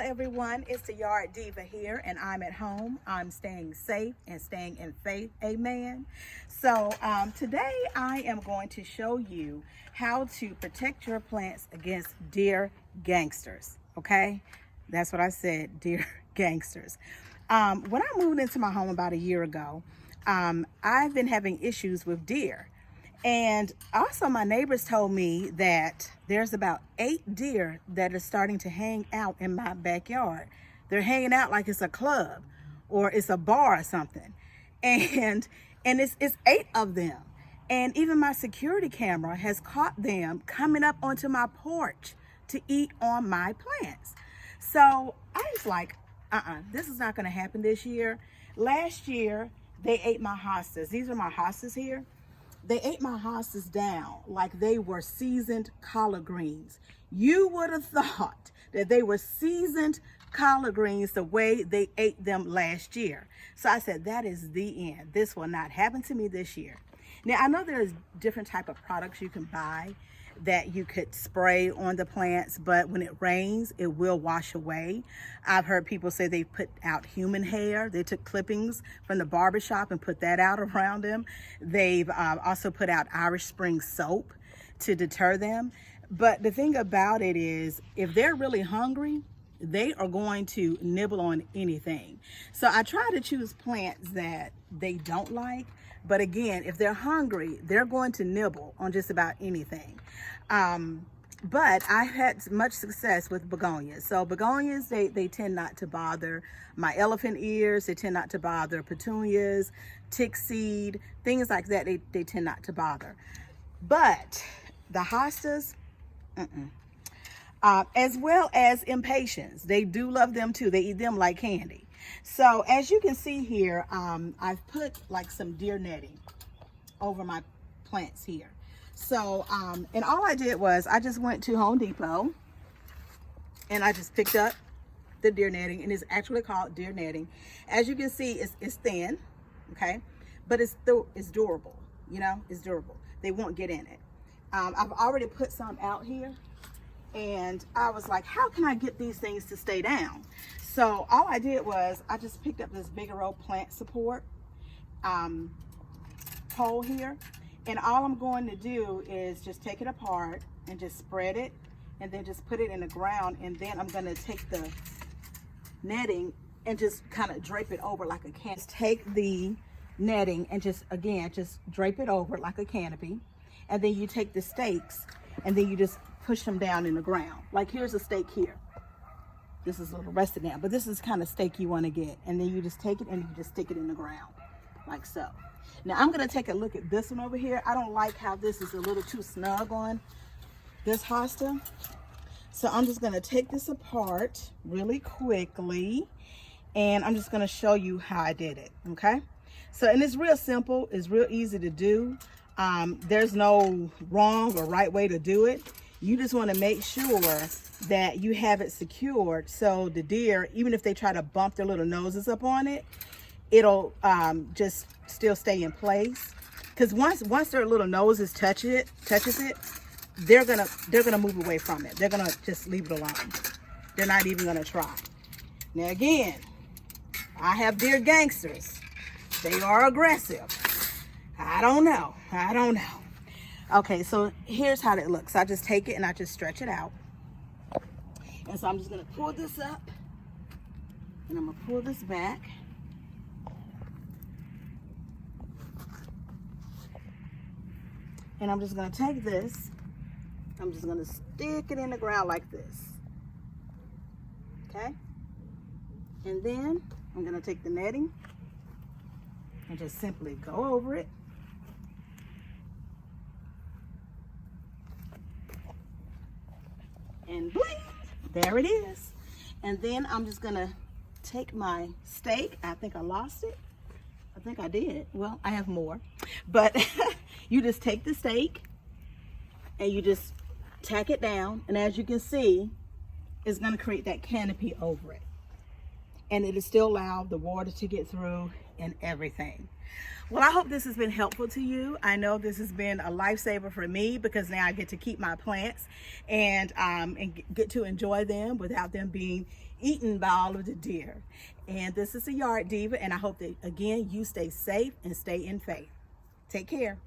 everyone, it's the Yard Diva here, and I'm at home. I'm staying safe and staying in faith, amen. So today I am going to show you how to protect your plants against deer gangsters, okay? That's what I said, deer gangsters. When I moved into my home about a year ago, I've been having issues with deer. And also my neighbors told me that there's about 8 deer that are starting to hang out in my backyard. They're hanging out like it's a club or it's a bar or something. And it's 8 of them. And even my security camera has caught them coming up onto my porch to eat on my plants. So I was like, this is not gonna happen this year. Last year, they ate my hostas. These are my hostas here. They ate my hostas down like they were seasoned collard greens. You would have thought that they were seasoned collard greens the way they ate them last year. So I said, that is the end. This will not happen to me this year. Now, I know there's different type of products you can buy that you could spray on the plants, but when it rains, it will wash away. I've heard people say they put out human hair. They took clippings from the barbershop and put that out around them. They've also put out Irish Spring soap to deter them. But the thing about it is, if they're really hungry, they are going to nibble on anything. So I try to choose plants that they don't like. But again, if they're hungry, they're going to nibble on just about anything. But I've had much success with begonias. So begonias, they tend not to bother my elephant ears. They tend not to bother petunias, tick seed, things like that. They tend not to bother. But the hostas, as well as impatiens, they do love them too. They eat them like candy. So as you can see here, I've put like some deer netting over my plants here. So, and all I did was I just went to Home Depot and I just picked up the deer netting, and it's actually called deer netting. As you can see, it's thin, okay, but it's durable, you know, it's durable. They won't get in it. I've already put some out here, and I was like, how can I get these things to stay down? So all I did was I just picked up this bigger old plant support pole here, and all I'm going to do is just take it apart and just spread it and then just put it in the ground, and then I'm going to take the netting and just kind of drape it over like a canopy. Take the netting and just drape it over like a canopy, and then you take the stakes and then you just push them down in the ground. Like here's a stake here. This is a little rested down, but this is kind of stake you want to get. And then you just take it and you just stick it in the ground like so. Now I'm going to take a look at this one over here. I don't like how this is a little too snug on this hosta. So I'm just going to take this apart really quickly, and I'm just going to show you how I did it. Okay. So, and it's real simple. It's real easy to do. There's no wrong or right way to do it. You just want to make sure that you have it secured so the deer, even if they try to bump their little noses up on it, it'll just still stay in place. Because once their little noses touches it, they're gonna move away from it. They're gonna just leave it alone. They're not even gonna try. Now again, I have deer gangsters. They are aggressive. I don't know. Okay, so here's how it looks. I just take it and I just stretch it out. And so I'm just gonna pull this up, and I'm gonna pull this back. And I'm just gonna take this, I'm just gonna stick it in the ground like this. Okay? And then I'm gonna take the netting and just simply go over it. And bling, there it is. And then I'm just gonna take my stake. I think I lost it. I think I did. Well, I have more. But you just take the stake and you just tack it down. And as you can see, it's gonna create that canopy over it. and it'll still allow the water to get through and everything. Well, I hope this has been helpful to you. I know this has been a lifesaver for me because now I get to keep my plants and get to enjoy them without them being eaten by all of the deer. And this is the Yard Diva, and I hope that, again, you stay safe and stay in faith. Take care.